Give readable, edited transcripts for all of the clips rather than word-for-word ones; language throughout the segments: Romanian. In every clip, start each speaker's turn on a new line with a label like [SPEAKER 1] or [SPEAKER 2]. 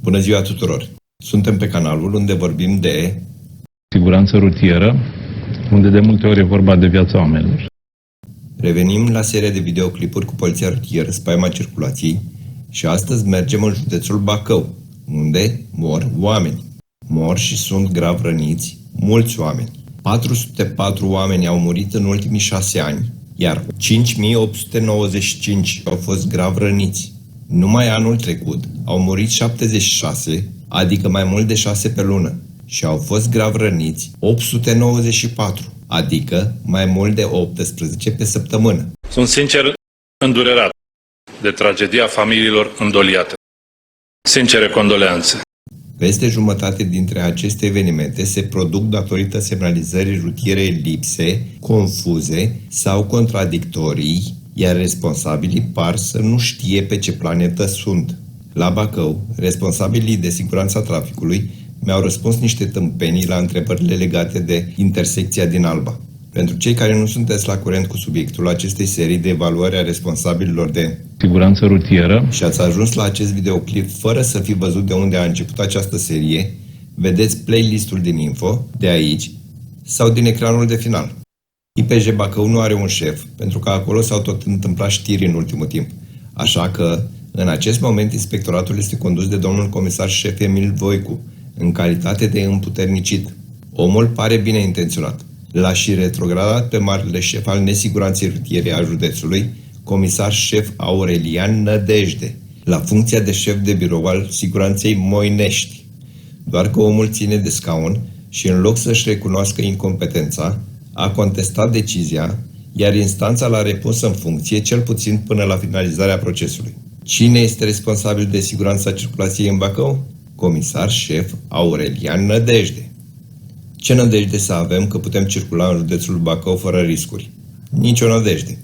[SPEAKER 1] Bună ziua tuturor! Suntem pe canalul unde vorbim de
[SPEAKER 2] siguranță rutieră, unde de multe ori e vorba de viața oamenilor.
[SPEAKER 1] Revenim la seria de videoclipuri cu poliția rutieră, spaima circulației, și astăzi mergem în județul Bacău, unde mor oameni. Mor și sunt grav răniți mulți oameni. 404 oameni au murit în ultimii 6 ani, iar 5895 au fost grav răniți. Numai anul trecut au murit 76, adică mai mult de 6 pe lună, și au fost grav răniți 894, adică mai mult de 18 pe săptămână.
[SPEAKER 3] Sunt sincer îndurerat de tragedia familiilor îndoliate. Sincere condoleanțe.
[SPEAKER 1] Peste jumătate dintre aceste evenimente se produc datorită semnalizării rutiere lipse, confuze sau contradictorii, iar responsabilii par să nu știe pe ce planetă sunt. La Bacău, responsabilii de siguranța traficului mi-au răspuns niște tâmpenii la întrebările legate de intersecția din Alba. Pentru cei care nu sunteți la curent cu subiectul acestei serii de evaluare a responsabililor de
[SPEAKER 2] siguranță rutieră
[SPEAKER 1] și ați ajuns la acest videoclip fără să fi văzut de unde a început această serie, vedeți playlistul din info, de aici, sau din ecranul de final. IPJ Bacău nu are un șef, pentru că acolo s-au tot întâmplat știri în ultimul timp. Așa că, în acest moment, inspectoratul este condus de domnul comisar șef Emil Voicu, în calitate de împuternicit. Omul pare bine intenționat. L-a și retrogradat pe marele șef al nesiguranței rutiere a județului, comisar șef Aurelian Nădejde, la funcția de șef de birou al siguranței Moinești. Doar că omul ține de scaun și în loc să-și recunoască incompetența, a contestat decizia, iar instanța l-a repus în funcție cel puțin până la finalizarea procesului. Cine este responsabil de siguranța circulației în Bacău? Comisar șef Aurelian Nădejde. Ce nădejde să avem că putem circula în județul Bacău fără riscuri? Nici o nădejde.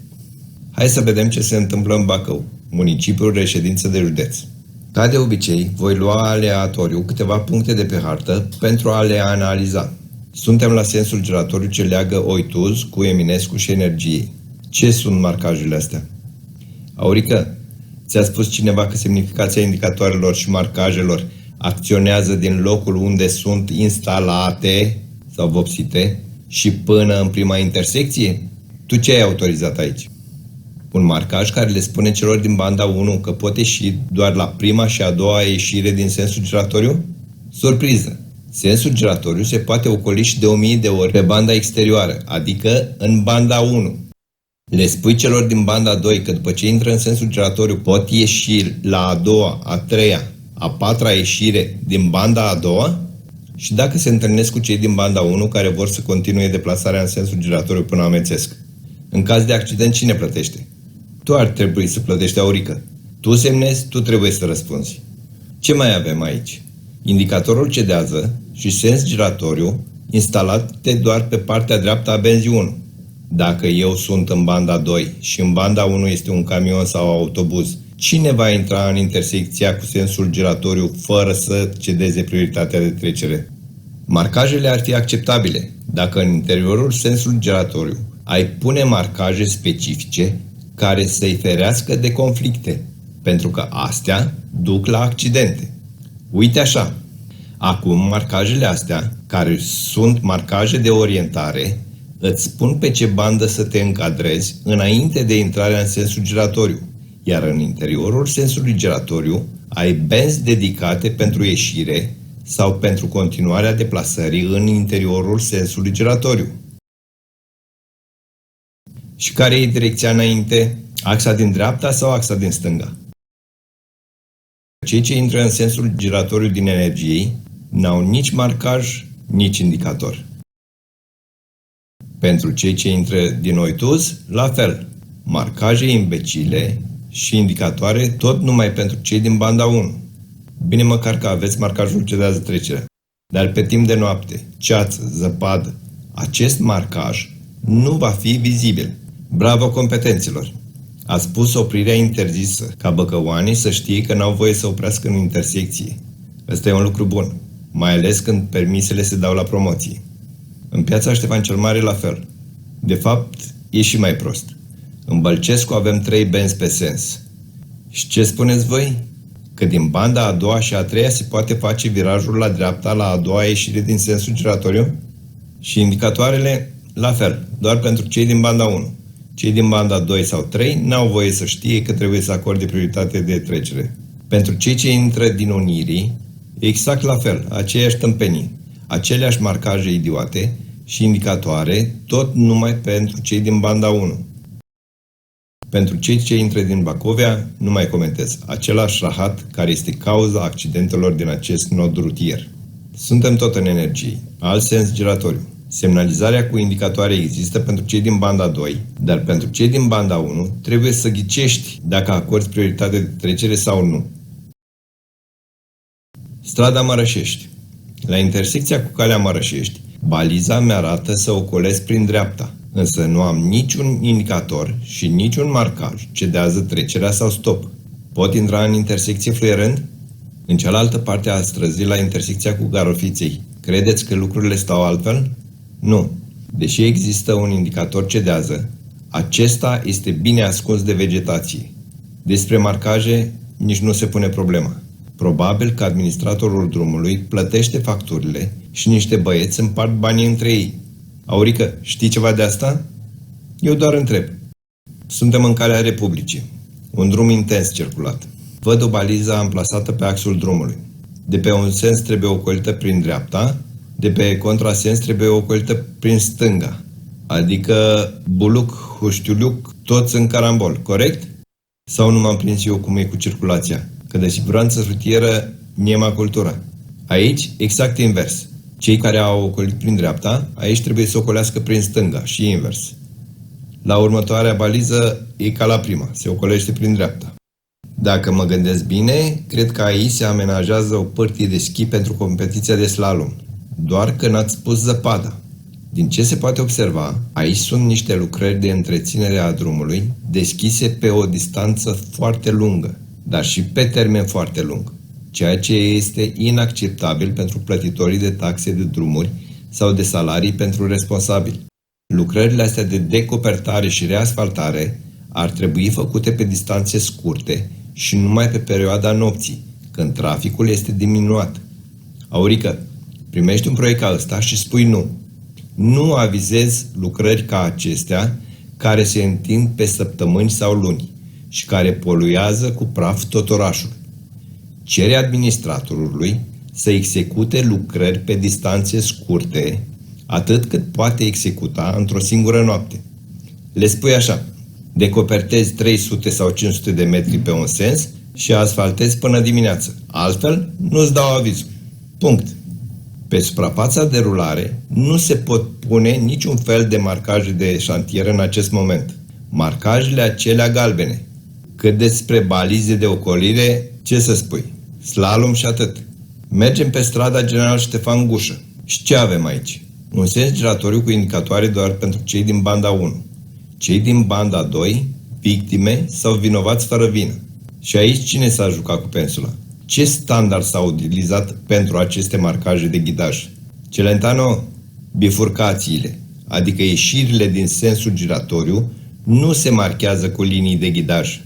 [SPEAKER 1] Hai să vedem ce se întâmplă în Bacău, municipiul reședință de județ. Ca de obicei, voi lua aleatoriu câteva puncte de pe hartă pentru a le analiza. Suntem la sensul giratoriu ce leagă Oituz cu Eminescu și Energiei. Ce sunt marcajele astea? Aurică, ți-a spus cineva că semnificația indicatoarelor și marcajelor acționează din locul unde sunt instalate sau vopsite și până în prima intersecție? Tu ce ai autorizat aici? Un marcaj care le spune celor din banda 1 că pot ieși doar la prima și a doua ieșire din sensul giratoriu? Surpriză! Sensul giratoriu se poate ocoli și de 1000 de ori pe banda exterioară, adică în banda 1. Le spui celor din banda 2 că după ce intră în sensul giratoriu pot ieși la a doua, a treia, a patra ieșire din banda a doua? Și dacă se întâlnesc cu cei din banda 1 care vor să continue deplasarea în sensul giratoriu până amețesc? În caz de accident, cine plătește? Tu ar trebui să plătești, Aurică. Tu semnezi, tu trebuie să răspunzi. Ce mai avem aici? Indicatorul cedează și sens giratoriu instalate doar pe partea dreaptă a benzii 1. Dacă eu sunt în banda 2 și în banda 1 este un camion sau autobuz, cine va intra în intersecția cu sensul giratoriu fără să cedeze prioritatea de trecere? Marcajele ar fi acceptabile dacă în interiorul sensului giratoriu ai pune marcaje specifice care să-i ferească de conflicte, pentru că astea duc la accidente. Uite așa, acum marcajele astea, care sunt marcaje de orientare, îți spun pe ce bandă să te încadrezi înainte de intrarea în sensul giratoriu, iar în interiorul sensului giratoriu ai benzi dedicate pentru ieșire sau pentru continuarea deplasării în interiorul sensului giratoriu. Și care e direcția înainte? Axa din dreapta sau axa din stânga? Cei ce intră în sensul giratoriu din Energiei n-au nici marcaj, nici indicator. Pentru cei ce intră din Oituz, la fel. Marcaje imbecile și indicatoare tot numai pentru cei din banda 1. Bine măcar că aveți marcajul cedează trecerea. Dar pe timp de noapte, ceață, zăpadă, acest marcaj nu va fi vizibil. Bravo competenților! Ați pus oprirea interzisă, ca băcăoanii să știe că n-au voie să oprească în intersecție. Ăsta e un lucru bun, mai ales când permisele se dau la promoție. În piața Ștefan cel Mare la fel. De fapt, e și mai prost. În Bălcescu avem 3 benzi pe sens. Și ce spuneți voi? că din banda a doua și a treia se poate face virajul la dreapta la a doua ieșire din sensul giratoriu? Și indicatoarele, la fel, doar pentru cei din banda 1. Cei din banda 2 sau 3 n-au voie să știe că trebuie să acorde prioritate de trecere. Pentru cei ce intră din unirii, exact la fel, aceeași tâmpenii, aceleași marcaje idiote și indicatoare, tot numai pentru cei din banda 1. Pentru cei ce intră din Bacovia, nu mai comentez, același rahat care este cauza accidentelor din acest nod rutier. Suntem tot în energie, alt sens giratoriu. Semnalizarea cu indicatoare există pentru cei din banda 2, dar pentru cei din banda 1 trebuie să ghicești dacă acorzi prioritate de trecere sau nu. Strada Mărășești. La intersecția cu calea Mărășești, baliza mi-arată să ocolesc prin dreapta, însă nu am niciun indicator și niciun marcaj ce dează trecerea sau stop. Pot intra în intersecție fluierând? În cealaltă parte a străzii, la intersecția cu Garofiței, credeți că lucrurile stau altfel? Nu. Deși există un indicator cedează, acesta este bine ascuns de vegetație. Despre marcaje nici nu se pune problema. Probabil că administratorul drumului plătește facturile și niște băieți împart banii între ei. Aurică, știi ceva de asta? Eu doar întreb. Suntem în calea Republicii. Un drum intens circulat. Văd o baliză amplasată pe axul drumului. De pe un sens trebuie ocolită prin dreapta, de pe contrasens trebuie ocolită prin stânga. Adică Buluc, Huștiuluc, toți în carambol, corect? Sau nu m-am prins eu cum e cu circulația? Că de siguranță rutieră niema cultura. Aici, exact invers. Cei care au ocolit prin dreapta, aici trebuie să ocolească prin stânga și invers. La următoarea baliză e ca la prima, se ocolește prin dreapta. Dacă mă gândesc bine, cred că aici se amenajează o pârtie de schi pentru competiția de slalom. Doar că n-ați spus zăpada. Din ce se poate observa, aici sunt niște lucrări de întreținere a drumului, deschise pe o distanță foarte lungă, dar și pe termen foarte lung, ceea ce este inacceptabil pentru plătitorii de taxe de drumuri sau de salarii pentru responsabili. Lucrările astea de decopertare și reasfaltare ar trebui făcute pe distanțe scurte și numai pe perioada nopții, când traficul este diminuat. Aurică, primești un proiect ca ăsta și spui nu. Nu avizezi lucrări ca acestea care se întind pe săptămâni sau luni și care poluează cu praf tot orașul. Cere administratorului să execute lucrări pe distanțe scurte, atât cât poate executa într-o singură noapte. Le spui așa: decopertezi 300 sau 500 de metri pe un sens și asfaltezi până dimineață. Altfel, nu-ți dau avizul. Punct. Pe suprafața de rulare nu se pot pune niciun fel de marcaje de șantier în acest moment. Marcajele acelea galbene. Cât despre balize de ocolire, ce să spui? Slalom și atât. Mergem pe strada General Ștefan Gușă. Și ce avem aici? Un sens giratoriu cu indicatoare doar pentru cei din banda 1. Cei din banda 2, victime sau vinovați fără vină. Și aici cine s-a jucat cu pensula? Ce standard s-a utilizat pentru aceste marcaje de ghidaj? Celentano, bifurcațiile, adică ieșirile din sensul giratoriu, nu se marchează cu linii de ghidaj.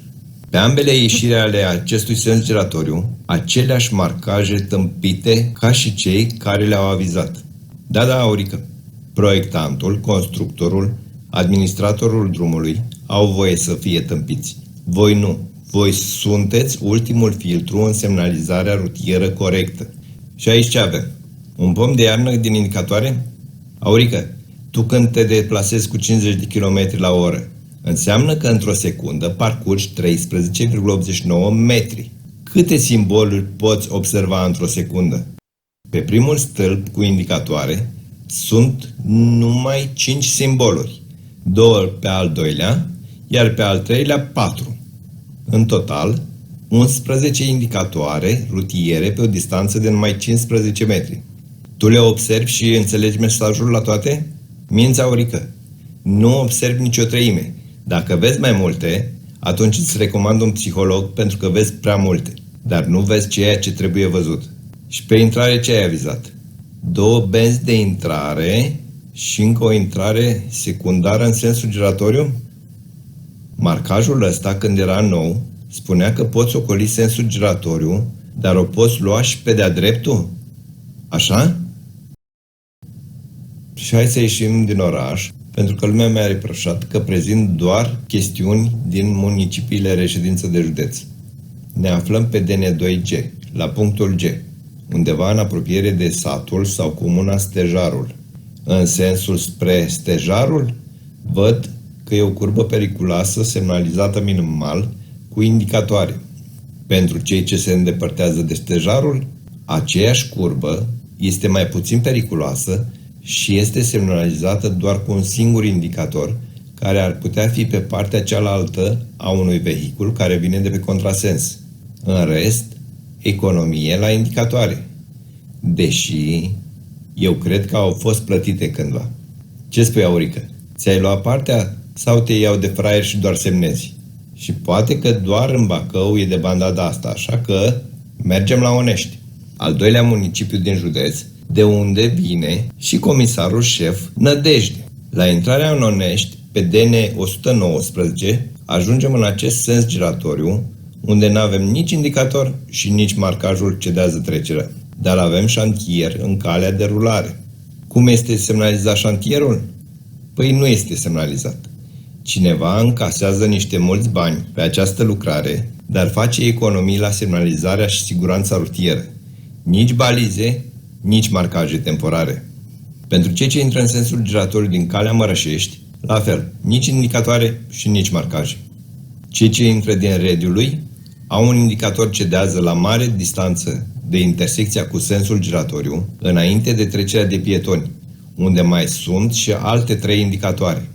[SPEAKER 1] Pe ambele ieșiri ale acestui sens giratoriu, aceleași marcaje tâmpite ca și cei care le-au avizat. Da, Aurică, proiectantul, constructorul, administratorul drumului au voie să fie tâmpiți. Voi nu. Voi sunteți ultimul filtru în semnalizarea rutieră corectă. Și aici ce avem? Un pom de iarnă din indicatoare? Aurică, tu când te deplasezi cu 50 de km la oră, înseamnă că într-o secundă parcurgi 13,89 metri. Câte simboluri poți observa într-o secundă? Pe primul stâlp cu indicatoare sunt numai 5 simboluri, 2 pe al doilea, iar pe al treilea 4. În total, 11 indicatoare rutiere pe o distanță de numai 15 metri. Tu le observi și înțelegi mesajul la toate? Minți, Aurică, nu observi nicio treime. Dacă vezi mai multe, atunci îți recomand un psiholog pentru că vezi prea multe, dar nu vezi ceea ce trebuie văzut. Și pe intrare ce ai avizat? 2 benzi de intrare și încă o intrare secundară în sensul giratoriu? Marcajul ăsta, când era nou, spunea că poți ocoli sensul giratoriu, dar o poți lua și pe de-a dreptul? Așa? Și hai să ieșim din oraș, pentru că lumea mi-a reproșat că prezint doar chestiuni din municipiile reședință de județ. Ne aflăm pe DN2G, la punctul G, undeva în apropiere de satul sau comuna Stejarul. În sensul spre Stejarul, văd că e o curbă periculoasă semnalizată minimal cu indicatoare. Pentru cei ce se îndepărtează de Stejarul, aceeași curbă este mai puțin periculoasă și este semnalizată doar cu un singur indicator, care ar putea fi pe partea cealaltă a unui vehicul care vine de pe contrasens. În rest, economie la indicatoare. Deși eu cred că au fost plătite cândva. Ce spui, Aurică? Ți-ai luat partea sau te iau de fraier și doar semnezi? Și poate că doar în Bacău e de banda asta, așa că mergem la Onești, al doilea municipiu din județ, de unde vine și comisarul șef Nădejde. La intrarea în Onești, pe DN 119, ajungem în acest sens giratoriu, unde nu avem nici indicator și nici marcajul cedează trecerea. Dar avem șantier în calea de rulare. Cum este semnalizat șantierul? Păi nu este semnalizat. Cineva încasează niște mulți bani pe această lucrare, dar face economii la semnalizarea și siguranța rutieră. Nici balize, nici marcaje temporare. Pentru cei ce intră în sensul giratoriu din calea Mărășești, la fel, nici indicatoare și nici marcaje. Cei ce intră din Rediului au un indicator cedează la mare distanță de intersecția cu sensul giratoriu, înainte de trecerea de pietoni, unde mai sunt și alte 3 indicatoare.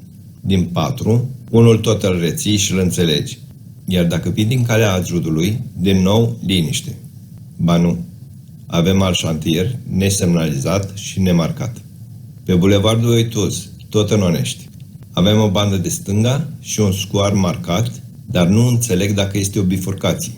[SPEAKER 1] Din 4, unul tot îl reții și îl înțelegi. Iar dacă vii din calea Agiudului, din nou liniște. Ba nu, avem alt șantier nesemnalizat și nemarcat. Pe bulevardul Oituz, tot în Onești, avem o bandă de stânga și un scoar marcat, dar nu înțeleg dacă este o bifurcație.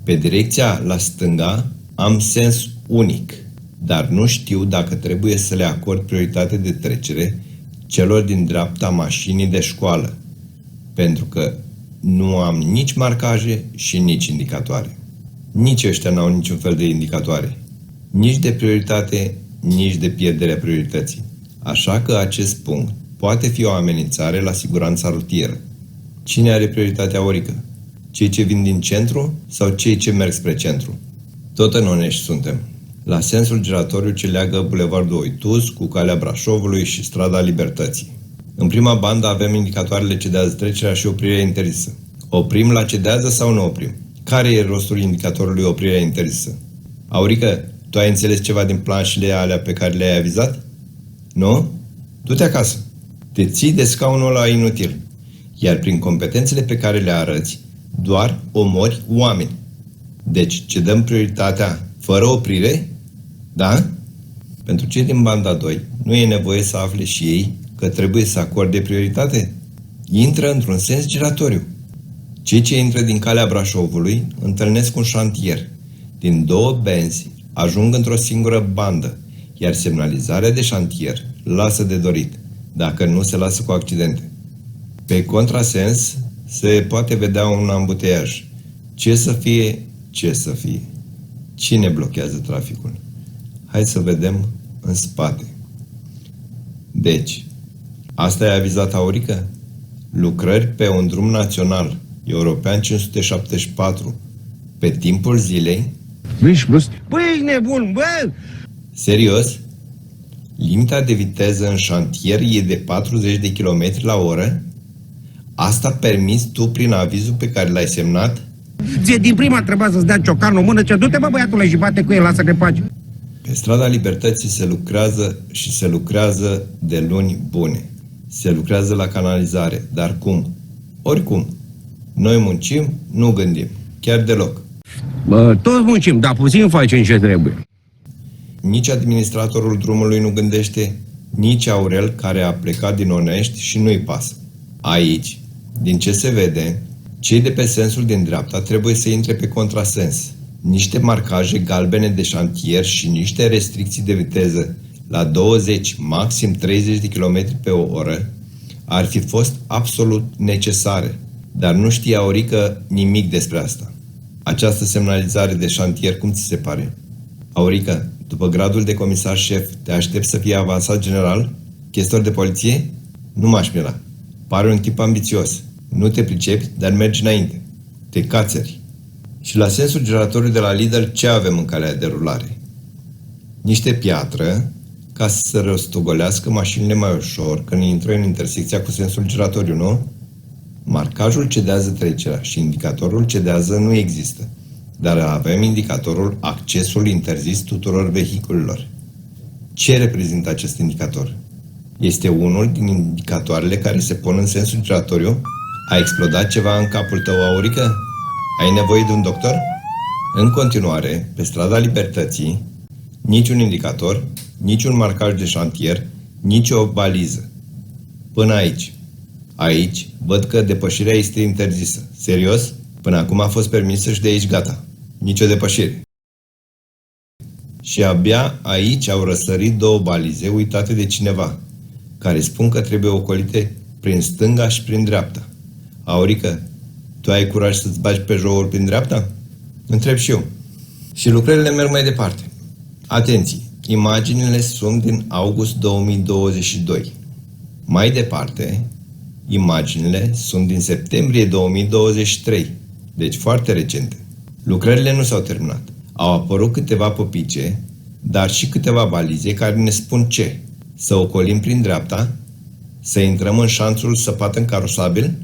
[SPEAKER 1] Pe direcția la stânga am sens unic, dar nu știu dacă trebuie să le acord prioritate de trecere celor din dreapta mașinii de școală, pentru că nu am nici marcaje și nici indicatoare. Nici ăștia n-au niciun fel de indicatoare, nici de prioritate, nici de pierderea priorității. Așa că acest punct poate fi o amenințare la siguranța rutieră. Cine are prioritatea, Aurică? Cei ce vin din centru sau cei ce merg spre centru? Tot în Onești suntem, la sensul giratoriu ce leagă bulevardul Oituz cu calea Brașovului și strada Libertății. În prima bandă avem indicatoarele cedează trecerea și oprirea interzisă. Oprim la cedează sau nu oprim? Care e rostul indicatorului oprirea interzisă? Aurică, tu ai înțeles ceva din planșele alea pe care le-ai avizat? Nu? Du-te acasă. Te ții de scaunul ăla inutil. Iar prin competențele pe care le arăți, doar omori oameni. Deci, ce dăm prioritatea fără oprire? Da? Pentru cei din banda 2, nu e nevoie să afle și ei că trebuie să acorde prioritate? Intră într-un sens giratoriu. Cei ce intră din calea Brașovului întâlnesc un șantier. Din 2 benzi ajung într-o singură bandă, iar semnalizarea de șantier lasă de dorit, dacă nu se lasă cu accidente. Pe contrasens se poate vedea un ambuteiaj. Ce să fie, ce să fie. Cine blochează traficul? Hai să vedem în spate. Deci, asta e avizat, Aurică? Lucrări pe un drum național, european 574, pe timpul zilei?
[SPEAKER 4] Băi, ești nebun, bă!
[SPEAKER 1] Serios? Limita de viteză în șantier e de 40 de km la oră? Asta permis tu prin avizul pe care l-ai semnat?
[SPEAKER 4] Ție din prima trebuia să-ți dea ciocanul în mână, ce du-te, bă, băiatule, și bate cu el, lasă-te pace.
[SPEAKER 1] Pe strada Libertății se lucrează și se lucrează de luni bune. Se lucrează la canalizare, dar cum? Oricum. Noi muncim, nu gândim. Chiar deloc.
[SPEAKER 4] Bă, toți muncim, dar puțin facem ce trebuie.
[SPEAKER 1] Nici administratorul drumului nu gândește, nici Aurel, care a plecat din Onești și nu-i pasă. Aici, din ce se vede, cei de pe sensul din dreapta trebuie să intre pe contrasens. Niște marcaje galbene de șantier și niște restricții de viteză la 20, maxim 30 de km pe oră ar fi fost absolut necesare. Dar nu știe Aurică nimic despre asta. Această semnalizare de șantier, cum ți se pare? Aurică, după gradul de comisar șef, te aștept să fii avansat general? Chestor de poliție? Nu m-aș mira. Pare un tip ambițios. Nu te pricepi, dar mergi înainte. Te cațeri. Și la sensul giratoriu de la Lidl, ce avem în calea de rulare? Niște piatră ca să se rostogolească mașinile mai ușor când intră în intersecția cu sensul giratoriu, nu? Marcajul cedează trecerea și indicatorul cedează nu există. Dar avem indicatorul accesul interzis tuturor vehiculelor. Ce reprezintă acest indicator? Este unul din indicatoarele care se pun în sensul giratoriu? A explodat ceva în capul tău, Aurică? Ai nevoie de un doctor? În continuare, pe strada Libertății, niciun indicator, niciun marcaj de șantier, nici o baliză. Până aici. Aici văd că depășirea este interzisă. Serios? Până acum a fost permisă și de aici gata. Nicio depășire. Și abia aici au răsărit două balize uitate de cineva, care spun că trebuie ocolite prin stânga și prin dreapta. Aurică, tu ai curaj să-ți bagi pe jouri prin dreapta? Întreb și eu. Și lucrările merg mai departe. Atenție! Imaginile sunt din august 2022. Mai departe, imaginile sunt din septembrie 2023. Deci foarte recente. Lucrările nu s-au terminat. Au apărut câteva păpice, dar și câteva balize care ne spun ce? Să ocolim prin dreapta, să intrăm în șanțul săpat în carosabil,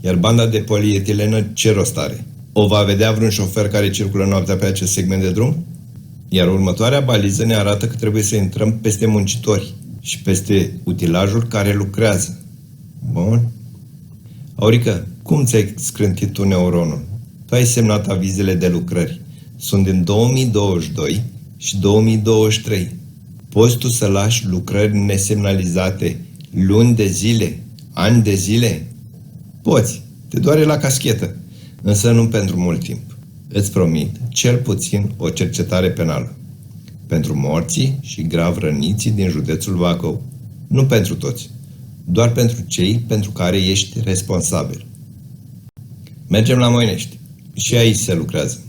[SPEAKER 1] iar banda de polietilenă ce rost are? O va vedea vreun șofer care circulă noaptea pe acest segment de drum? Iar următoarea baliză ne arată că trebuie să intrăm peste muncitori și peste utilajul care lucrează. Bun? Aurică, cum ți-ai scrântit tu neuronul? Tu ai semnat avizele de lucrări. Sunt din 2022 și 2023. Poți tu să lași lucrări nesemnalizate luni de zile, ani de zile? Poți. Te doare la caschetă. Însă nu pentru mult timp. Îți promit cel puțin o cercetare penală. Pentru morții și grav răniții din județul Bacău. Nu pentru toți. Doar pentru cei pentru care ești responsabil. Mergem la Moinești. Și aici se lucrează.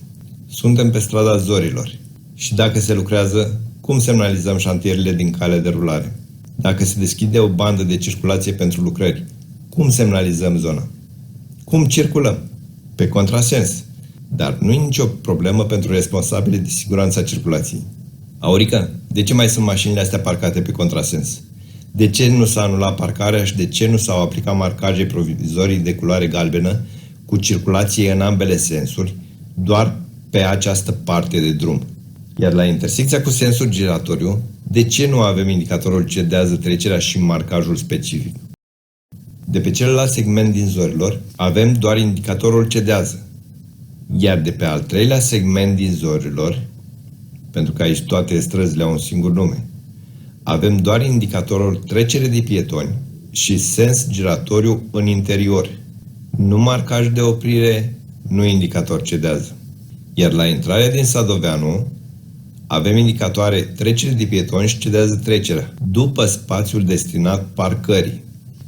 [SPEAKER 1] Suntem pe strada Zorilor. Și dacă se lucrează, cum semnalizăm șantierile din cale de rulare? Dacă se deschide o bandă de circulație pentru lucrări, cum semnalizăm zona? Cum circulăm? Pe contrasens. Dar nu e nicio problemă pentru responsabile de siguranța circulației. Aurică, de ce mai sunt mașinile astea parcate pe contrasens? De ce nu s-a anulat parcarea și de ce nu s-au aplicat marcaje provizorii de culoare galbenă cu circulație în ambele sensuri, doar pe această parte de drum? Iar la intersecția cu sensul giratoriu, de ce nu avem indicatorul cedează trecerea și marcajul specific? De pe celălalt segment din Zorilor, avem doar indicatorul cedează. Iar de pe al treilea segment din Zorilor, pentru că aici toate străzile au un singur nume, avem doar indicatorul trecere de pietoni și sens giratoriu în interior. Nu marcaj de oprire, nu indicator cedează. Iar la intrarea din Sadoveanu, avem indicatoare trecere de pietoni și cedează trecerea, după spațiul destinat parcării.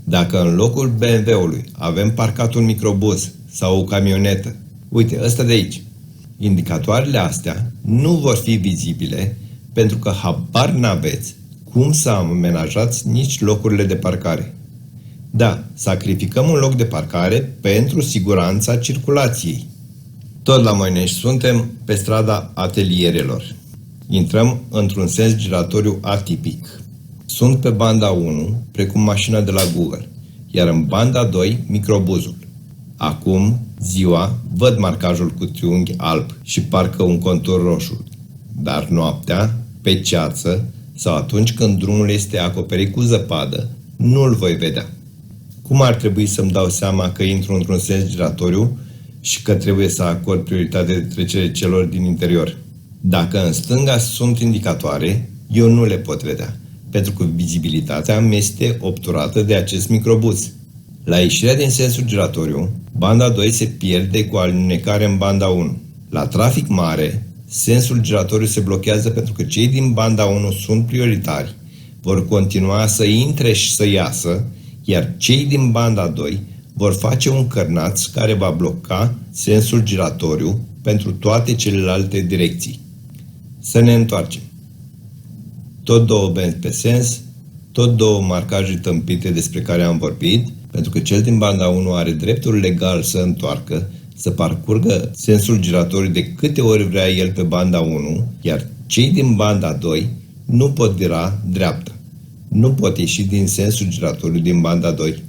[SPEAKER 1] Dacă în locul BMW-ului avem parcat un microbuz sau o camionetă, uite, ăsta de aici, indicatoarele astea nu vor fi vizibile pentru că habar n-aveți cum să amenajați nici locurile de parcare. Da, sacrificăm un loc de parcare pentru siguranța circulației. Tot la Moinești suntem pe strada Atelierelor. Intrăm într-un sens giratoriu atipic. Sunt pe banda 1, precum mașina de la Google, iar în banda 2, microbuzul. Acum, ziua, văd marcajul cu triunghi alb și parcă un contur roșu. Dar noaptea, pe ceață sau atunci când drumul este acoperit cu zăpadă, nu-l voi vedea. Cum ar trebui să-mi dau seama că intru într-un sens giratoriu și că trebuie să acord prioritate de trecere celor din interior? Dacă în stânga sunt indicatoare, eu nu le pot vedea, pentru că vizibilitatea mi este obturată de acest microbuz. La ieșirea din sensul giratoriu, banda 2 se pierde cu alunecare în banda 1. La trafic mare, sensul giratoriu se blochează pentru că cei din banda 1 sunt prioritari, vor continua să intre și să iasă, iar cei din banda 2 vor face un cărnaț care va bloca sensul giratoriu pentru toate celelalte direcții. Să ne întoarcem. Tot două benzi pe sens, tot două marcaje tâmpite despre care am vorbit, pentru că cel din banda 1 are dreptul legal să întoarcă, să parcurgă sensul giratoriu de câte ori vrea el pe banda 1, iar cei din banda 2 nu pot vira dreapta. Nu pot ieși din sensul giratoriu din banda 2.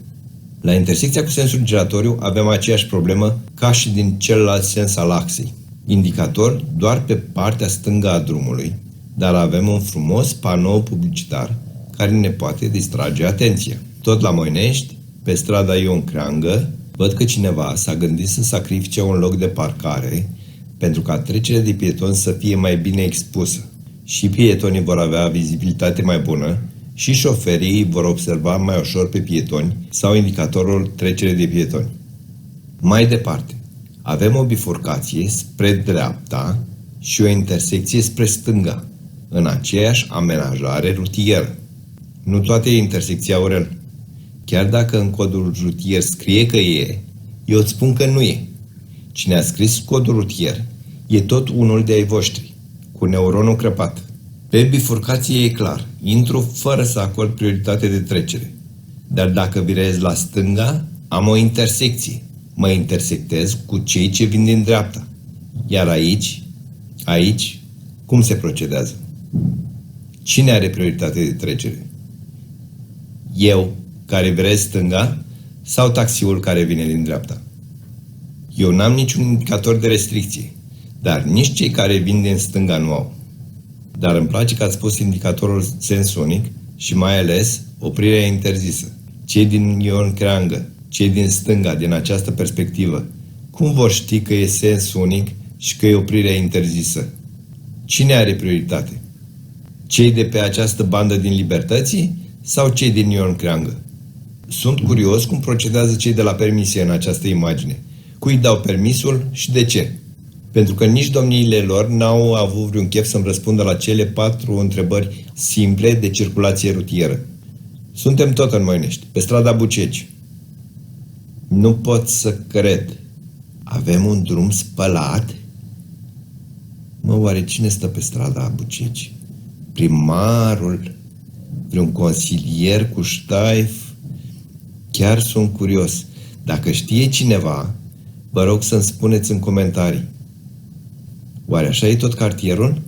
[SPEAKER 1] La intersecția cu sensul giratoriu avem aceeași problemă ca și din celălalt sens al axei. Indicator doar pe partea stângă a drumului, dar avem un frumos panou publicitar care ne poate distrage atenția. Tot la Moinești, pe strada Ion Creangă, văd că cineva s-a gândit să sacrifice un loc de parcare pentru ca trecerea de pietoni să fie mai bine expusă. Și pietonii vor avea vizibilitate mai bună și șoferii vor observa mai ușor pe pietoni sau indicatorul trecere de pietoni. Mai departe, avem o bifurcație spre dreapta și o intersecție spre stânga, în aceeași amenajare rutieră. Nu toate intersecții au Aurel. Chiar dacă în codul rutier scrie că e, eu îți spun că nu e. Cine a scris codul rutier e tot unul de ai voștri, cu neuronul crăpat. Pe bifurcație e clar, intru fără să acord prioritate de trecere. Dar dacă virez la stânga, am o intersecție. Mă intersectez cu cei ce vin din dreapta. Iar aici, cum se procedează? Cine are prioritate de trecere? Eu, care virez stânga, sau taxiul care vine din dreapta? Eu n-am niciun indicator de restricție, dar nici cei care vin din stânga nu au. Dar îmi place că ați pus indicatorul sens unic și mai ales oprirea interzisă. Cei din Ion Creangă, cei din stânga, din această perspectivă, cum vor ști că e sens unic și că e oprirea interzisă? Cine are prioritate? Cei de pe această bandă din Libertății sau cei din Ion Creangă? Sunt curios cum procedează cei de la permisie în această imagine. Cui dau permisul și de ce? Pentru că nici domniile lor n-au avut vreun chef să-mi răspundă la cele 4 întrebări simple de circulație rutieră. Suntem tot în Moinești, pe strada Bucegi. Nu pot să cred. Avem un drum spălat? Mă, oare cine stă pe strada Bucegi? Primarul? Vreun consilier cu ștaif? Chiar sunt curios. Dacă știe cineva, vă rog să-mi spuneți în comentarii. Oare așa e tot cartierul?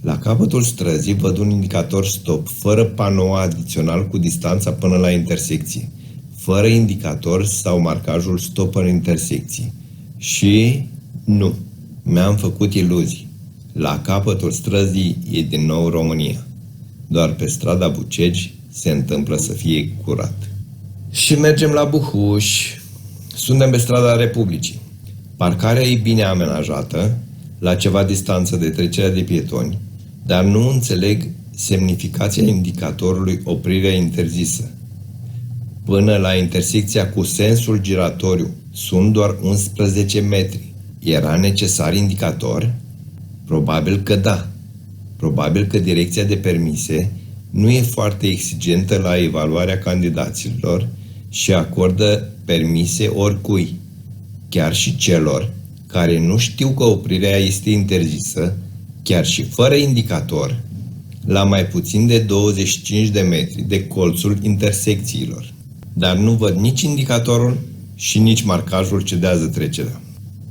[SPEAKER 1] La capătul străzii văd un indicator stop, fără panou adițional cu distanța până la intersecție, fără indicator sau marcajul stop în intersecție. Și nu, mi-am făcut iluzii. La capătul străzii e din nou România. Doar pe strada Bucegi se întâmplă să fie curat. Și mergem la Buhuș. Suntem pe strada Republicii. Parcarea e bine amenajată, la ceva distanță de trecerea de pietoni, dar nu înțeleg semnificația indicatorului oprirea interzisă. Până la intersecția cu sensul giratoriu sunt doar 11 metri. Era necesar indicator? Probabil că da. Probabil că direcția de permise nu e foarte exigentă la evaluarea candidaților și acordă permise oricui, chiar și celor care nu știu că oprirea este interzisă, chiar și fără indicator, la mai puțin de 25 de metri de colțul intersecțiilor. Dar nu văd nici indicatorul și nici marcajul ce dează trecerea.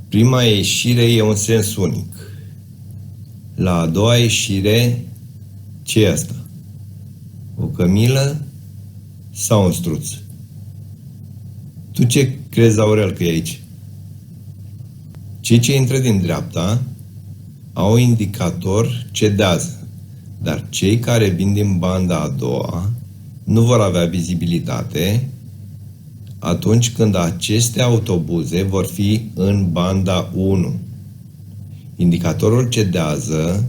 [SPEAKER 1] Prima ieșire e un sens unic. La a doua ieșire, ce e asta? O cămilă sau un struț? Tu ce crezi, Aurel, că e aici? Cei ce intră din dreapta au indicator cedează, dar cei care vin din banda a doua nu vor avea vizibilitate atunci când aceste autobuze vor fi în banda 1. Indicatorul cedează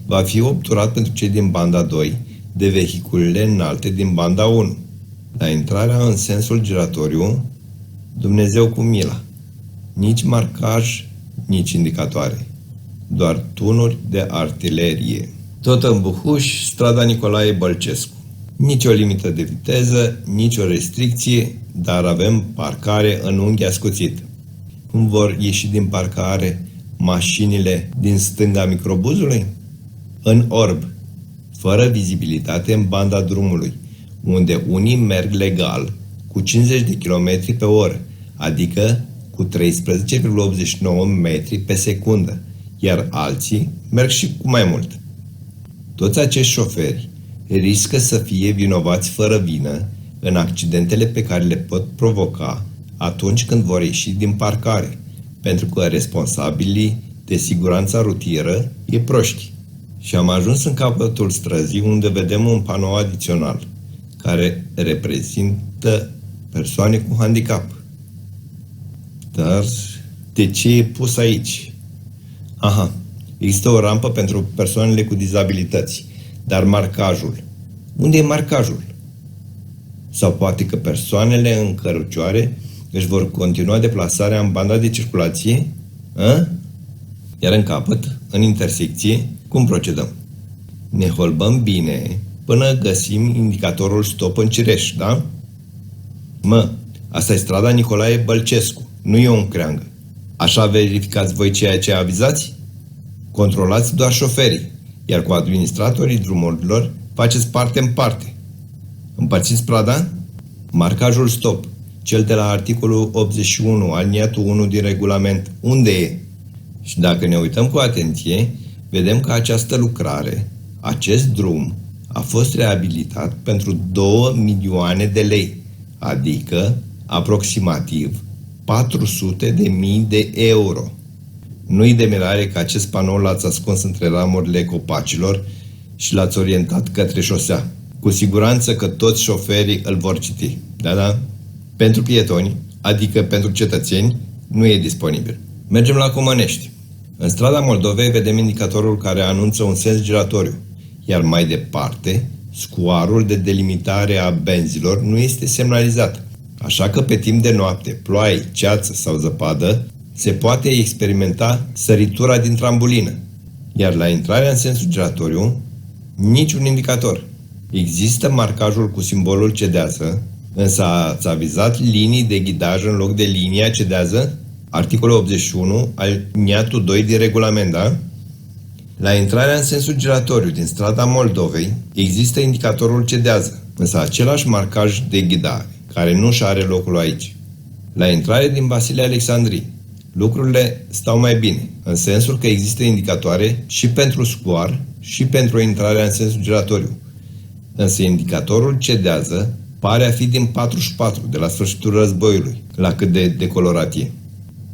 [SPEAKER 1] va fi obturat pentru cei din banda 2 de vehiculele înalte din banda 1. La intrarea în sensul giratoriu, Dumnezeu cu mila. Nici marcaj, nici indicatoare. Doar tunuri de artilerie. Tot în Buhuș, strada Nicolae Bălcescu. Nici o limită de viteză, nici o restricție, dar avem parcare în unghi ascuțit. Cum vor ieși din parcare mașinile din stânga microbuzului? În orb, fără vizibilitate în banda drumului, unde unii merg legal cu 50 de km pe oră, adică cu 13,89 metri pe secundă, iar alții merg și cu mai mult. Toți acești șoferi riscă să fie vinovați fără vină în accidentele pe care le pot provoca atunci când vor ieși din parcare, pentru că responsabilii de siguranța rutieră e proști. Și am ajuns în capătul străzii unde vedem un panou adițional care reprezintă persoane cu handicap. Dar de ce e pus aici? Aha, există o rampă pentru persoanele cu dizabilități, dar marcajul. Unde e marcajul? Sau poate că persoanele în cărucioare își vor continua deplasarea în banda de circulație? Iar în capăt, în intersecție, cum procedăm? Ne holbăm bine până găsim indicatorul stop în cireș, da? Asta e strada Nicolae Bălcescu, nu e o creangă. Așa verificați voi ceea ce avizați? Controlați doar șoferii, iar cu administratorii drumurilor faceți parte în parte. Împărțiți strada? Marcajul stop, cel de la articolul 81, aliniatul 1 din regulament, unde e? Și dacă ne uităm cu atenție, vedem că această lucrare, acest drum, a fost reabilitat pentru 2 milioane de lei, adică aproximativ 400.000 de euro. Nu-i de mirare că acest panou l-ați ascuns între ramurile copacilor și l-ați orientat către șosea. Cu siguranță că toți șoferii îl vor citi. Da? Pentru pietoni, adică pentru cetățeni, nu e disponibil. Mergem la Comănești. În strada Moldovei vedem indicatorul care anunță un sens giratoriu, iar mai departe, scuarul de delimitare a benzilor nu este semnalizat. Așa că pe timp de noapte, ploaie, ceață sau zăpadă, se poate experimenta săritura din trambulină. Iar la intrarea în sensul giratoriu, niciun indicator. Există marcajul cu simbolul cedează, însă ați avizat linii de ghidaj în loc de linia cedează? Articolul 81, aliniatul 2 din regulament, da? La intrarea în sensul giratoriu din strada Moldovei, există indicatorul cedează, însă același marcaj de ghidare, care nu și are locul aici. La intrare din Vasile Alexandrii, lucrurile stau mai bine, în sensul că există indicatoare și pentru scoar și pentru intrarea în sensul giratoriu. Însă indicatorul cedează pare a fi din 44, de la sfârșitul războiului, la cât de decolorat e.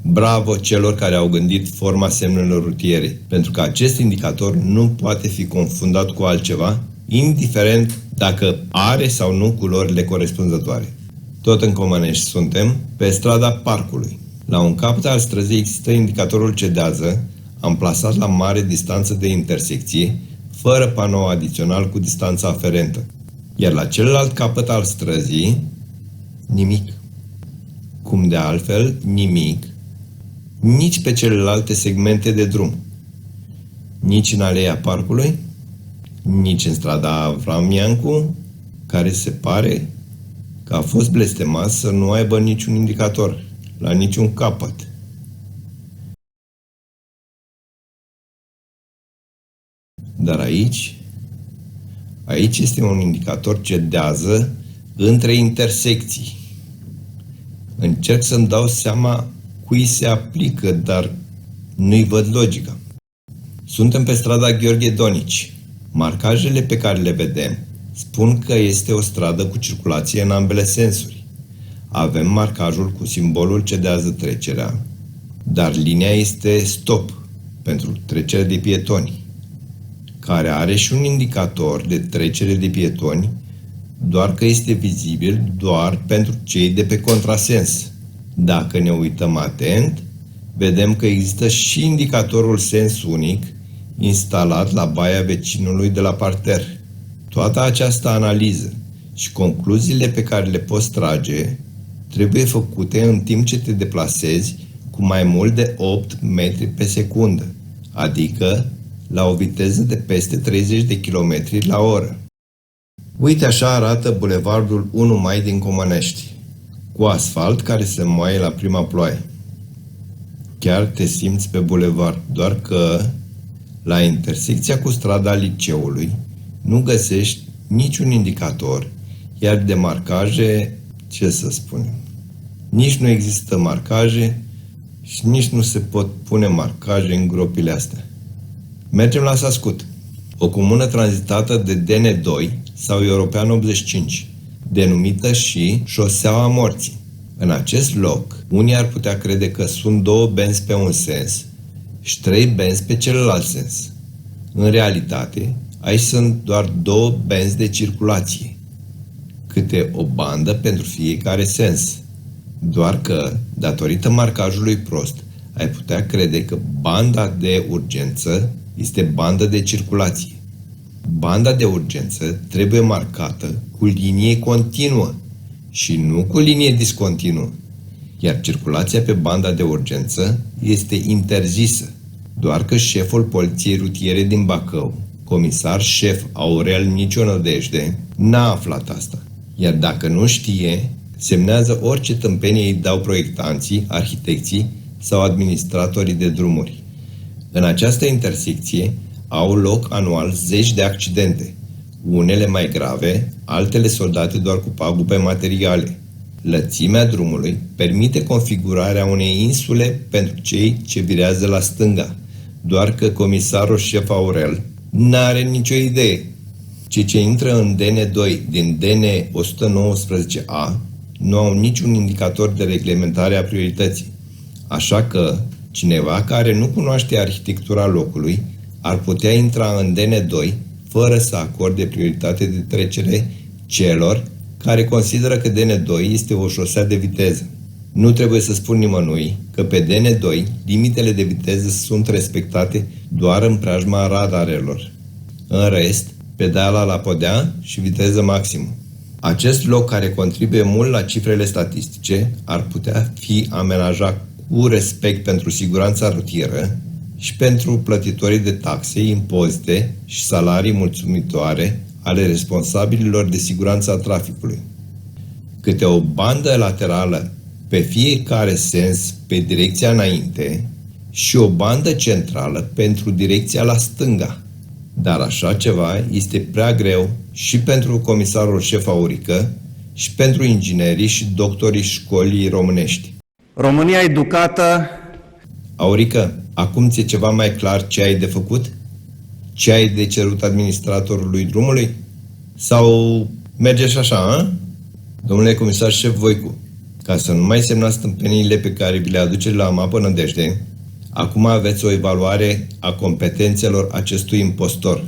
[SPEAKER 1] Bravo celor care au gândit forma semnelor rutiere, pentru că acest indicator nu poate fi confundat cu altceva, indiferent dacă are sau nu culorile corespunzătoare. Tot în Comănești suntem, pe strada Parcului. La un capăt al străzii există indicatorul cedează, amplasat la mare distanță de intersecție, fără panou adițional cu distanța aferentă. Iar la celălalt capăt al străzii, nimic. Cum de altfel, nimic. Nici pe celelalte segmente de drum. Nici în aleea Parcului, nici în strada Avram Iancu, care se pare că a fost blestemat să nu aibă niciun indicator, la niciun capăt. Dar aici este un indicator cedează între intersecții. Încerc să-mi dau seama cui se aplică, dar nu-i văd logica. Suntem pe strada Gheorghe Donici. Marcajele pe care le vedem spun că este o stradă cu circulație în ambele sensuri. Avem marcajul cu simbolul cedează trecerea, dar linia este stop pentru trecere de pietoni, care are și un indicator de trecere de pietoni, doar că este vizibil doar pentru cei de pe contrasens. Dacă ne uităm atent, vedem că există și indicatorul sens unic instalat la baia vecinului de la parter. Toată această analiză și concluziile pe care le poți trage trebuie făcute în timp ce te deplasezi cu mai mult de 8 metri pe secundă, adică la o viteză de peste 30 de km la oră. Uite așa arată bulevardul 1 Mai din Comănești, cu asfalt care se moaie la prima ploaie. Chiar te simți pe bulevard, doar că la intersecția cu strada Liceului nu găsești niciun indicator, iar de marcaje, ce să spunem, nici nu există marcaje și nici nu se pot pune marcaje în gropile astea. Mergem la Sascut, o comună tranzitată de DN2 sau European 85, denumită și Șoseaua Morții. În acest loc, unii ar putea crede că sunt 2 benzi pe un sens și 3 benzi pe celălalt sens. În realitate, aici sunt doar 2 benzi de circulație, câte o bandă pentru fiecare sens. Doar că, datorită marcajului prost, ai putea crede că banda de urgență este bandă de circulație. Banda de urgență trebuie marcată cu linie continuă și nu cu linie discontinuă, iar circulația pe banda de urgență este interzisă. Doar că șeful Poliției Rutiere din Bacău, comisar șef Aurel Nicio Nădejde, n-a aflat asta. Iar dacă nu știe, semnează orice tâmpenie îi dau proiectanții, arhitecții sau administratorii de drumuri. În această intersecție au loc anual 10 de accidente, unele mai grave, altele soldate doar cu pagube materiale. Lățimea drumului permite configurarea unei insule pentru cei ce virează la stânga, doar că comisarul șef Aurel n-are nicio idee. Cei ce intră în DN2 din DN 119A nu au niciun indicator de reglementare a priorității, așa că cineva care nu cunoaște arhitectura locului ar putea intra în DN2 fără să acorde prioritate de trecere celor care consideră că DN2 este o șosea de viteză. Nu trebuie să spun nimănui că pe DN2 limitele de viteză sunt respectate doar în preajma radarelor. În rest, pedala la podea și viteză maximă. Acest loc, care contribuie mult la cifrele statistice, ar putea fi amenajat cu respect pentru siguranța rutieră și pentru plătitorii de taxe, impozite și salarii mulțumitoare ale responsabililor de siguranță a traficului. Câte o bandă laterală pe fiecare sens pe direcția înainte și o bandă centrală pentru direcția la stânga. Dar așa ceva este prea greu și pentru comisarul șef Aurică și pentru inginerii și doctorii școlii românești.
[SPEAKER 5] România educată...
[SPEAKER 1] Aurică, acum ți-e ceva mai clar ce ai de făcut? Ce ai de cerut administratorului drumului? Sau merge și așa, a? Domnule comisar șef Voicu, ca să nu mai semnați tâmpeniile pe care vi le aduce la Mapă Nădejde, acum aveți o evaluare a competențelor acestui impostor.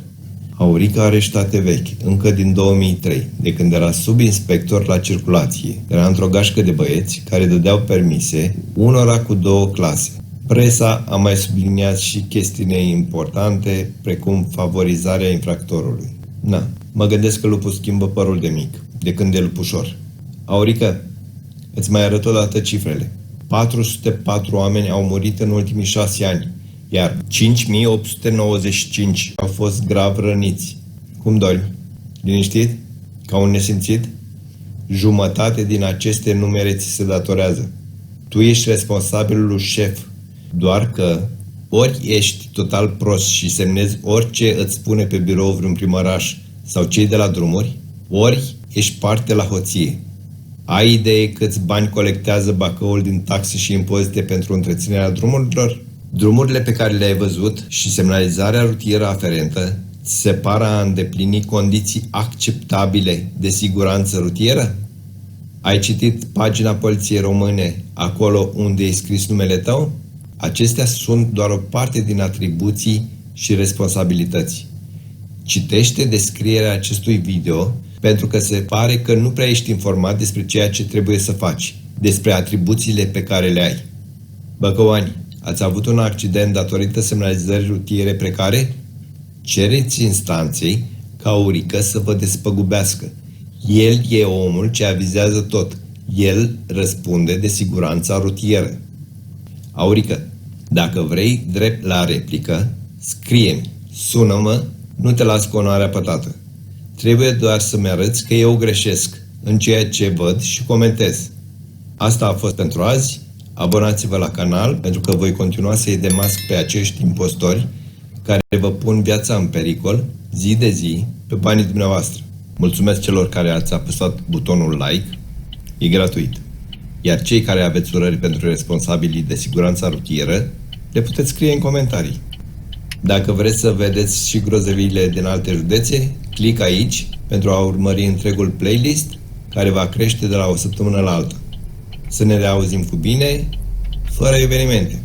[SPEAKER 1] Aurică are state vechi, încă din 2003, de când era subinspector la circulație. Era într-o gașcă de băieți care dădeau permise unora cu 2 clase. Presa a mai subliniat și chestiune importante, precum favorizarea infractorului. Na, mă gândesc că lupul schimbă părul de mic, de când e lupușor. Aurică, îți mai arăt odată cifrele. 404 oameni au murit în ultimii 6 ani, iar 5895 au fost grav răniți. Cum dormi? Liniștit? Ca un nesimțit? Jumătate din aceste numere ți se datorează. Tu ești responsabilul șef, doar că ori ești total prost și semnezi orice îți spune pe birou vreun primăraș sau cei de la drumuri, ori ești parte la hoție. Ai idee câți bani colectează Bacăul din taxe și impozite pentru întreținerea drumurilor? Drumurile pe care le-ai văzut și semnalizarea rutieră aferentă ți se par a îndeplini condiții acceptabile de siguranță rutieră? Ai citit pagina Poliției Române acolo unde e scris numele tău? Acestea sunt doar o parte din atribuții și responsabilități. Citește descrierea acestui video pentru că se pare că nu prea ești informat despre ceea ce trebuie să faci, despre atribuțiile pe care le ai. Băcăoani, ați avut un accident datorită semnalizării rutiere precare? Cereți instanței ca Aurică să vă despăgubească. El e omul ce avizează tot. El răspunde de siguranța rutieră. Aurică, dacă vrei drept la replică, scrie-mi, sună-mă, nu te las cu onoarea pătată. Trebuie doar să-mi arăți că eu greșesc în ceea ce văd și comentez. Asta a fost pentru azi. Abonați-vă la canal pentru că voi continua să-i demasc pe acești impostori care vă pun viața în pericol zi de zi pe banii dumneavoastră. Mulțumesc celor care ați apăsat butonul like. E gratuit. Iar cei care aveți urări pentru responsabilii de siguranța rutieră, le puteți scrie în comentarii. Dacă vreți să vedeți și grozăviile din alte județe, click aici pentru a urmări întregul playlist care va crește de la o săptămână la alta. Să ne reauzim cu bine, fără evenimente.